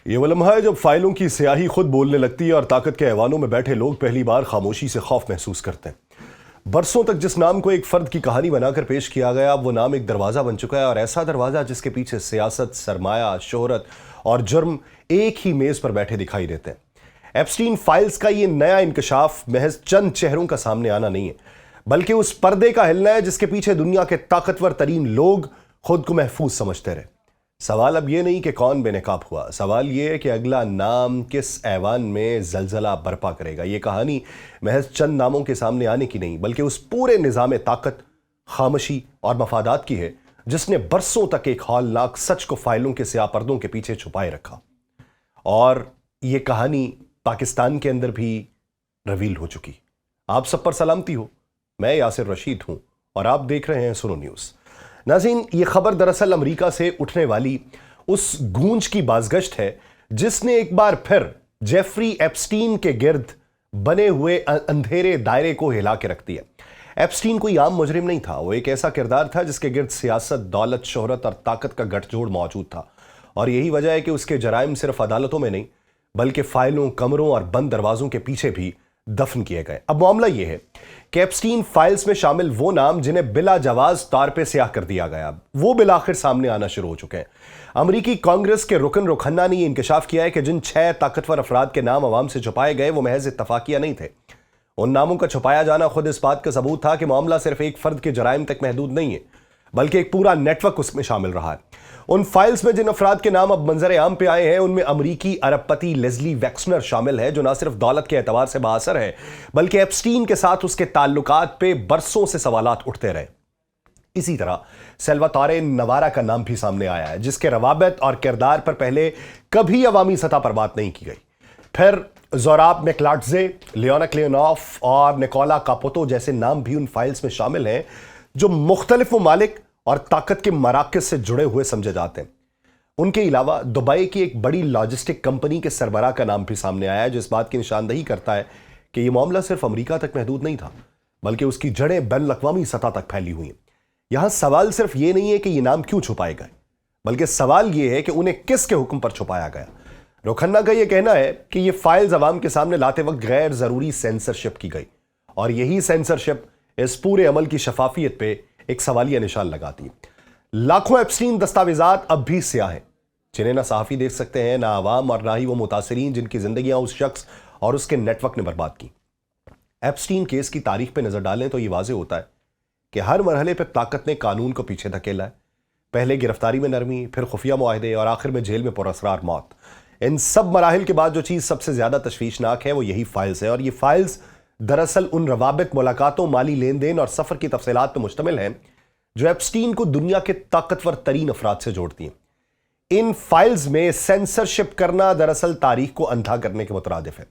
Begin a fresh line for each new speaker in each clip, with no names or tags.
یہ وہ لمحہ ہے جب فائلوں کی سیاہی خود بولنے لگتی ہے اور طاقت کے ایوانوں میں بیٹھے لوگ پہلی بار خاموشی سے خوف محسوس کرتے ہیں۔ برسوں تک جس نام کو ایک فرد کی کہانی بنا کر پیش کیا گیا، اب وہ نام ایک دروازہ بن چکا ہے، اور ایسا دروازہ جس کے پیچھے سیاست، سرمایہ، شہرت اور جرم ایک ہی میز پر بیٹھے دکھائی دیتے ہیں۔ ایپسٹین فائلز کا یہ نیا انکشاف محض چند چہروں کا سامنے آنا نہیں ہے، بلکہ اس پردے کا ہلنا ہے جس کے پیچھے دنیا کے طاقتور ترین لوگ خود کو محفوظ سمجھتے رہے۔ سوال اب یہ نہیں کہ کون بے نقاب ہوا، سوال یہ ہے کہ اگلا نام کس ایوان میں زلزلہ برپا کرے گا۔ یہ کہانی محض چند ناموں کے سامنے آنے کی نہیں، بلکہ اس پورے نظام طاقت، خاموشی اور مفادات کی ہے جس نے برسوں تک ایک ہولناک سچ کو فائلوں کے سیاہ پردوں کے پیچھے چھپائے رکھا۔ اور یہ کہانی پاکستان کے اندر بھی ریویل ہو چکی۔ آپ سب پر سلامتی ہو، میں یاسر رشید ہوں اور آپ دیکھ رہے ہیں سنو نیوز۔ ناظرین، یہ خبر دراصل امریکہ سے اٹھنے والی اس گونج کی بازگشت ہے جس نے ایک بار پھر جیفری ایپسٹین کے گرد بنے ہوئے اندھیرے دائرے کو ہلا کے رکھ دیا۔ ایپسٹین کوئی عام مجرم نہیں تھا، وہ ایک ایسا کردار تھا جس کے گرد سیاست، دولت، شہرت اور طاقت کا گٹھ جوڑ موجود تھا، اور یہی وجہ ہے کہ اس کے جرائم صرف عدالتوں میں نہیں بلکہ فائلوں، کمروں اور بند دروازوں کے پیچھے بھی دفن کیے گئے۔ اب معاملہ یہ ہے کہ ایپسٹین فائلز میں شامل وہ نام جنہیں بلا جواز طور پہ سیاہ کر دیا گیا، وہ بالآخر سامنے آنا شروع ہو چکے ہیں۔ امریکی کانگریس کے رکن روکھنا نے یہ انکشاف کیا ہے کہ جن 6 طاقتور افراد کے نام عوام سے چھپائے گئے وہ محض اتفاقیہ نہیں تھے۔ ان ناموں کا چھپایا جانا خود اس بات کا ثبوت تھا کہ معاملہ صرف ایک فرد کے جرائم تک محدود نہیں ہے، بلکہ ایک پورا نیٹ ورک اس میں شامل رہا ہے۔ ان فائلز میں جن افراد کے نام اب منظر عام پہ آئے ہیں ان میں امریکی ارب پتی لیزلی ویکسنر شامل ہے، جو نہ صرف دولت کے اعتبار سے بااثر ہے بلکہ ایپسٹین کے ساتھ اس کے تعلقات پہ برسوں سے سوالات اٹھتے رہے۔ اسی طرح سلواتورے نوارا کا نام بھی سامنے آیا ہے، جس کے روابط اور کردار پر پہلے کبھی عوامی سطح پر بات نہیں کی گئی۔ پھر زوراب میکلاٹزے، لیونا کلیونوف اور نکولا کاپوتو جیسے نام بھی ان فائلز میں شامل ہیں جو مختلف ممالک اور طاقت کے مراکز سے جڑے ہوئے سمجھے جاتے ہیں۔ ان کے علاوہ دبئی کی ایک بڑی لاجسٹک کمپنی کے سربراہ کا نام بھی سامنے آیا ہے، جو اس بات کی نشاندہی کرتا ہے کہ یہ معاملہ صرف امریکہ تک محدود نہیں تھا بلکہ اس کی جڑیں بین الاقوامی سطح تک پھیلی ہوئی ہیں۔ یہاں سوال صرف یہ نہیں ہے کہ یہ نام کیوں چھپائے گئے، بلکہ سوال یہ ہے کہ انہیں کس کے حکم پر چھپایا گیا۔ روکھنا کا یہ کہنا ہے کہ یہ فائلز عوام کے سامنے لاتے وقت غیر ضروری سینسرشپ کی گئی، اور یہی سینسرشپ اس پورے عمل کی شفافیت پہ ایک سوالیہ نشان لگاتی ہے۔ لاکھوں ایپسٹین دستاویزات اب بھی سیاہ ہیں، جنہیں نہ صحافی دیکھ سکتے ہیں، نہ عوام، اور نہ ہی وہ متاثرین جن کی زندگیاں اس شخص اور اس کے نیٹ ورک نے برباد کی۔ ایپسٹین کیس کی تاریخ پہ نظر ڈالیں تو یہ واضح ہوتا ہے کہ ہر مرحلے پہ طاقت نے قانون کو پیچھے دھکیلا ہے۔ پہلے گرفتاری میں نرمی، پھر خفیہ معاہدے، اور آخر میں جیل میں پراسرار موت۔ ان سب مراحل کے بعد جو چیز سب سے زیادہ تشویشناک ہے وہ یہی فائلز ہے، اور یہ فائلز دراصل ان روابط، ملاقاتوں، مالی لین دین اور سفر کی تفصیلات پہ مشتمل ہیں جو ایپسٹین کو دنیا کے طاقتور ترین افراد سے جوڑتی ہیں۔ ان فائلز میں سینسرشپ کرنا دراصل تاریخ کو اندھا کرنے کے مترادف ہے۔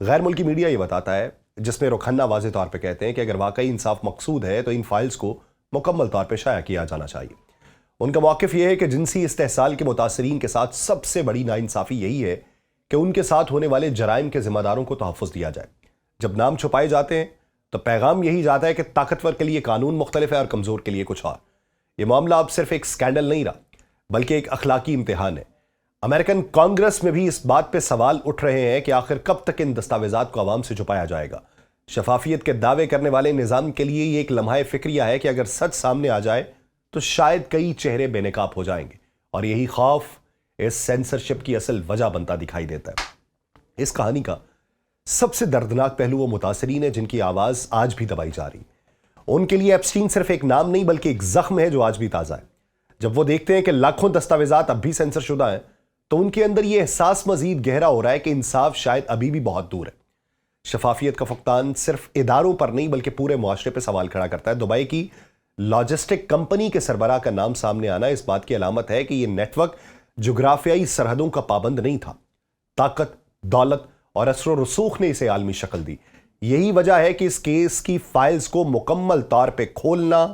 غیر ملکی میڈیا یہ بتاتا ہے، جس میں روکھنا واضح طور پہ کہتے ہیں کہ اگر واقعی انصاف مقصود ہے تو ان فائلز کو مکمل طور پہ شائع کیا جانا چاہیے۔ ان کا موقف یہ ہے کہ جنسی استحصال کے متاثرین کے ساتھ سب سے بڑی ناانصافی یہی ہے کہ ان کے ساتھ ہونے والے جرائم کے ذمہ داروں کو تحفظ دیا جائے۔ جب نام چھپائے جاتے ہیں تو پیغام یہی جاتا ہے کہ طاقتور کے لیے قانون مختلف ہے اور کمزور کے لیے کچھ اور۔ یہ معاملہ اب صرف ایک سکینڈل نہیں رہا بلکہ ایک اخلاقی امتحان ہے۔ امریکن کانگریس میں بھی اس بات پہ سوال اٹھ رہے ہیں کہ آخر کب تک ان دستاویزات کو عوام سے چھپایا جائے گا۔ شفافیت کے دعوے کرنے والے نظام کے لیے یہ ایک لمحہ فکریہ ہے کہ اگر سچ سامنے آ جائے تو شاید کئی چہرے بے نقاب ہو جائیں گے، اور یہی خوف اس سینسرشپ کی اصل وجہ بنتا دکھائی دیتا ہے۔ اس کہانی کا سب سے دردناک پہلو وہ متاثرین ہیں جن کی آواز آج بھی دبائی جا رہی ہے۔ ان کے لیے ایپسٹین صرف ایک نام نہیں بلکہ ایک زخم ہے جو آج بھی تازہ ہے۔ جب وہ دیکھتے ہیں کہ لاکھوں دستاویزات اب بھی سینسر شدہ ہیں تو ان کے اندر یہ احساس مزید گہرا ہو رہا ہے کہ انصاف شاید ابھی بھی بہت دور ہے۔ شفافیت کا فقدان صرف اداروں پر نہیں بلکہ پورے معاشرے پہ سوال کھڑا کرتا ہے۔ دبئی کی لاجسٹک کمپنی کے سربراہ کا نام سامنے آنا اس بات کی علامت ہے کہ یہ نیٹ ورک جغرافیائی سرحدوں کا پابند نہیں تھا۔ طاقت، دولت اور اثر و رسوخ نے اسے عالمی شکل دی۔ یہی وجہ ہے کہ اس کیس کی فائلز کو مکمل طور پہ کھولنا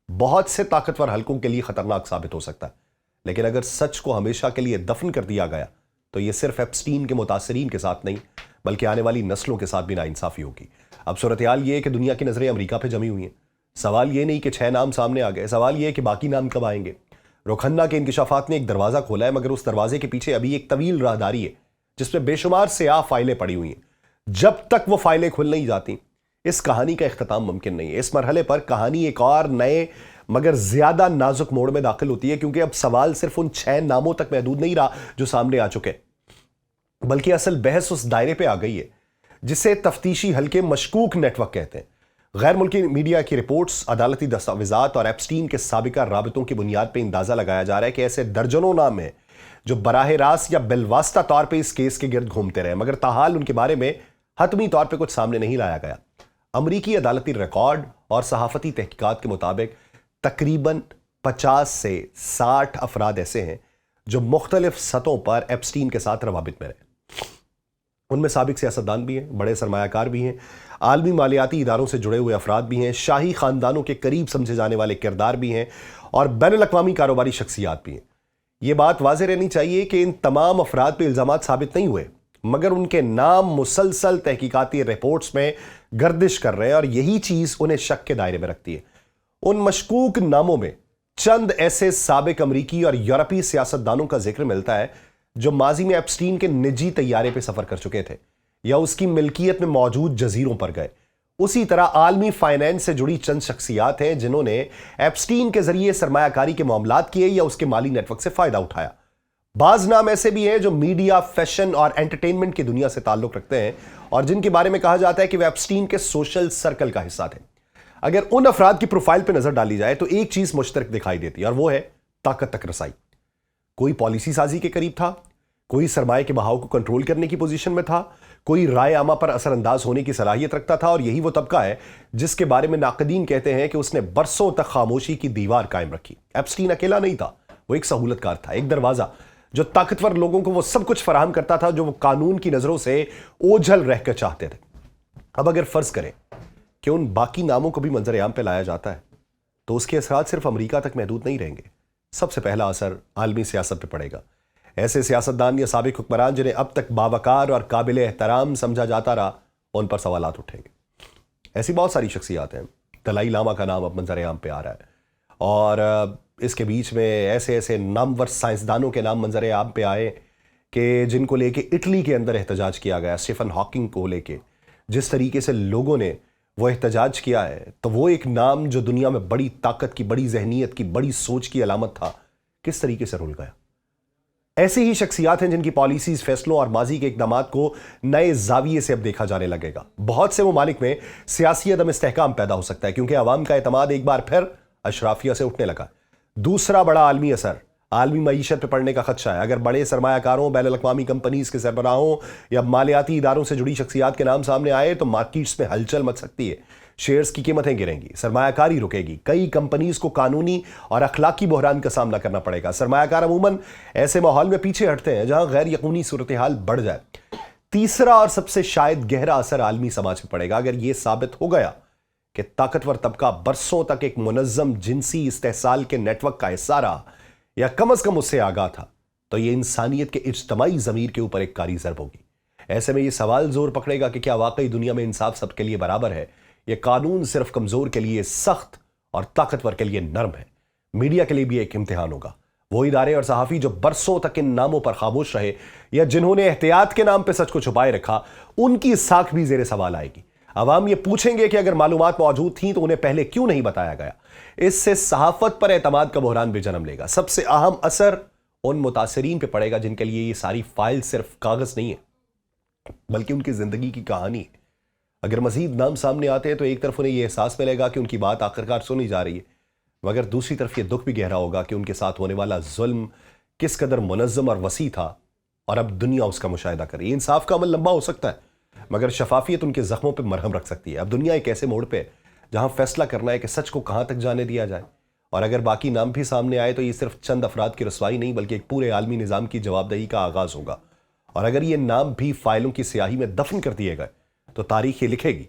بہت سے طاقتور حلقوں کے لیے خطرناک ثابت ہو سکتا ہے، لیکن اگر سچ کو ہمیشہ کے لیے دفن کر دیا گیا تو یہ صرف ایپسٹین کے متاثرین کے ساتھ نہیں بلکہ آنے والی نسلوں کے ساتھ بھی ناانصافی ہوگی۔ اب صورتحال یہ ہے کہ دنیا کی نظریں امریکہ پہ جمی ہوئی ہیں۔ سوال یہ نہیں کہ 6 نام سامنے آ گئے، سوال یہ ہے کہ باقی نام کب آئیں گے۔ रोखन्ना के इंकशाफात ने एक दरवाज़ा खोला है, मगर उस दरवाजे के पीछे अभी एक तवील राहदारी है जिसमें बेशुमार स्याह फाइलें पड़ी हुई हैं। जब तक वो फाइलें खुल नहीं जाती इस कहानी का इख्तिताम मुमकिन नहीं है। इस मरहले पर कहानी एक और नए मगर ज्यादा नाजुक मोड़ में दाखिल होती है, क्योंकि अब सवाल सिर्फ उन 6 नामों तक महदूद नहीं रहा जो सामने आ चुके, बल्कि असल बहस उस दायरे पे आ गई है जिसे तफ्तीशी हल्के मशकूक नेटवर्क कहते हैं। गैर मुल्की मीडिया की रिपोर्ट्स, अदालती दस्तावेजात और एप्स्टीन के साबिका राबितों की बुनियाद पर अंदाजा लगाया जा रहा है कि ऐसे दर्जनों नाम हैं जो बराह रास्त या बिलवास्ता तौर पर इस केस के गिर्द घूमते रहे, मगर ताहाल उनके बारे में हतमी तौर पर कुछ सामने नहीं लाया गया। अमरीकी अदालती रिकॉर्ड और सहाफती तहकीकात के मुताबिक तकरीबन 50 से 60 अफराद ऐसे हैं जो मुख्तलिफ सतहों पर एप्स्टीन के साथ रवाबित में रहे। उनमें साबिक सियासतदान भी हैं, बड़े सरमायाकार भी हैं, आलमी मालियाती इदारों से जुड़े हुए अफराद भी हैं, शाही खानदानों के करीब समझे जाने वाले किरदार भी हैं और बैनुल-अक़वामी कारोबारी शख्सियात भी हैं। ये बात वाज़ेह रहनी चाहिए कि इन तमाम अफराद पर इल्ज़ामात साबित नहीं हुए, मगर उनके नाम मुसलसल तहकीकाती रिपोर्ट्स में गर्दिश कर रहे हैं और यही चीज उन्हें शक के दायरे में रखती है। उन मशकूक नामों में चंद ऐसे साबिक अमरीकी और यूरोपीय सियासतदानों का जिक्र मिलता है जो माजी में एप्स्टीन के निजी तैयारे पर सफर कर चुके थे या उसकी मिल्कियत में मौजूद जजीरों पर गए। उसी तरह आलमी फाइनेंस से जुड़ी चंद शख्सियात हैं जिन्होंने एप्स्टीन के जरिए सरमायाकारी के मामलात किए या उसके माली नेटवर्क से फायदा उठाया। बाज नाम ऐसे भी हैं जो मीडिया, फैशन और एंटरटेनमेंट की दुनिया से ताल्लुक रखते हैं और जिनके बारे में कहा जाता है कि वे एप्स्टीन के सोशल सर्कल का हिस्सा थे। अगर उन अफराद की प्रोफाइल पर नजर डाली जाए तो एक चीज मुश्तरक दिखाई देती है और वो है ताकत तक रसाई। कोई पॉलिसी साजी के करीब था, कोई सरमाए के बहाव को कंट्रोल करने की पोजीशन में था, कोई राय आमा पर असरअंदाज होने की सलाहियत रखता था और यही वो तबका है जिसके बारे में नाकदीन कहते हैं कि उसने बरसों तक खामोशी की दीवार कायम रखी। एप्स्टीन अकेला नहीं था, वो एक सहूलतकार था, एक दरवाजा जो ताकतवर लोगों को वो सब कुछ फराहम करता था जो वो कानून की नजरों से ओझल रहकर चाहते थे। अब अगर फर्ज करें कि उन बाकी नामों को भी मंजर आम पे लाया जाता है तो उसके असरात सिर्फ अमेरिका तक महदूद नहीं रहेंगे। सबसे पहला असर आलमी सियासत पे पड़ेगा। ऐसे सियासतदान या साबिक हुक्मरान जिन्हें अब तक बावकार और काबिल एहतराम समझा जाता रहा, उन पर सवालात उठेंगे। ऐसी बहुत सारी शख्सियात हैं। दलाई लामा का नाम अब मंजर आम पे आ रहा है और इसके बीच में ऐसे ऐसे नामवर साइंसदानों के नाम मंजर आम पे आए कि जिनको लेके इटली के अंदर एहतजाज किया गया। स्टीफन हॉकिंग को लेके जिस तरीके से लोगों ने वो एहतजाज किया है, तो वो एक नाम जो दुनिया में बड़ी ताकत की, बड़ी जहनीत की, बड़ी सोच की अलामत था, किस तरीके से रुल गया। ऐसी ही शख्सियात हैं जिनकी पॉलिसीज, फैसलों और माजी के इकदामात को नए जाविये से अब देखा जाने लगेगा। बहुत से ममालिक में सियासी अदम इस्तेहकाम पैदा हो सकता है क्योंकि अवाम का एतमाद एक बार फिर अशराफिया से उठने लगा। दूसरा बड़ा आलमी असर आलमी मईशत पर पड़ने का खदशा है। अगर बड़े सरमायाकारों, बैनुल-अक़वामी कंपनीज के सरबराहों या मालियाती इदारों से जुड़ी शख्सियात के नाम सामने आए तो मार्केट्स में हलचल मच सकती है। शेयर्स की कीमतें गिरेंगी, सरमायाकारी रुकेगी, कई कंपनीज को कानूनी और अखलाकी बहरान का सामना करना पड़ेगा। सरमायाकार अमूमन ऐसे माहौल में पीछे हटते हैं जहां गैर यकीनी सूरत हाल बढ़ जाए। तीसरा और सबसे शायद गहरा असर आलमी समाज पर पड़ेगा अगर यह साबित हो गया कि ताकतवर तबका बरसों तक एक मुनज़्ज़म जिनसी इस्तेहसाल के नेटवर्क का हिस्सा रहा या कम से कम उससे आगाह था, तो यह इंसानियत के इज्तमाई ज़मीर के ऊपर एक कारी ज़रब होगी। ऐसे में यह सवाल जोर पकड़ेगा कि क्या वाकई दुनिया में इंसाफ सबके लिए बराबर है या कानून सिर्फ कमजोर के लिए सख्त और ताकतवर के लिए नरम है। मीडिया के लिए भी एक इम्तिहान होगा। वो इदारे और सहाफ़ी जो बरसों तक इन नामों पर खामोश रहे या जिन्होंने एहतियात के नाम पर सच को छुपाए रखा, उनकी साख भी ज़ेरे सवाल आएगी। अवाम ये पूछेंगे कि अगर मालूमात मौजूद थी तो उन्हें पहले क्यों नहीं बताया गया। इससे सहाफत पर एतमाद का बहरान भी जन्म लेगा। सबसे अहम असर उन मुतासरीन पे पड़ेगा जिनके लिए ये सारी फाइल सिर्फ कागज नहीं है बल्कि उनकी जिंदगी की कहानी है। अगर मजीद नाम सामने आते हैं तो एक तरफ उन्हें यह एहसास मिलेगा कि उनकी बात आखिरकार सुनी जा रही है, मगर दूसरी तरफ यह दुख भी गहरा होगा कि उनके साथ होने वाला जुल्म किस कदर मुनज़्ज़म और वसी था और अब दुनिया उसका मुशाहिदा कर रही है। इंसाफ का अमल लंबा हो सकता है मगर शफाफियत उनके जख्मों पर मरहम रख सकती है। अब दुनिया एक ऐसे मोड़ पे है जहां फैसला करना है कि सच को कहां तक जाने दिया जाए, और अगर बाकी नाम भी सामने आए तो ये सिर्फ चंद अफराद की रसवाई नहीं बल्कि एक पूरे आलमी निज़ाम की जवाबदेही का आगाज होगा। और अगर ये नाम भी फाइलों की स्याही में दफन कर दिए गए तो तारीख ये लिखेगी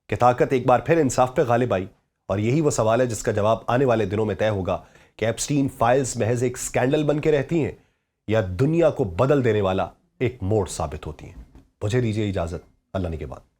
कि ताकत एक बार फिर इंसाफ पे गालिब आई। और यही वो सवाल है जिसका जवाब आने वाले दिनों में तय होगा कि एप्स्टीन फाइल्स महज एक स्कैंडल बन के रहती हैं या दुनिया को बदल देने वाला एक मोड़ साबित होती हैं। मुझे दीजिए इजाजत, अल्लाह ने के बाद।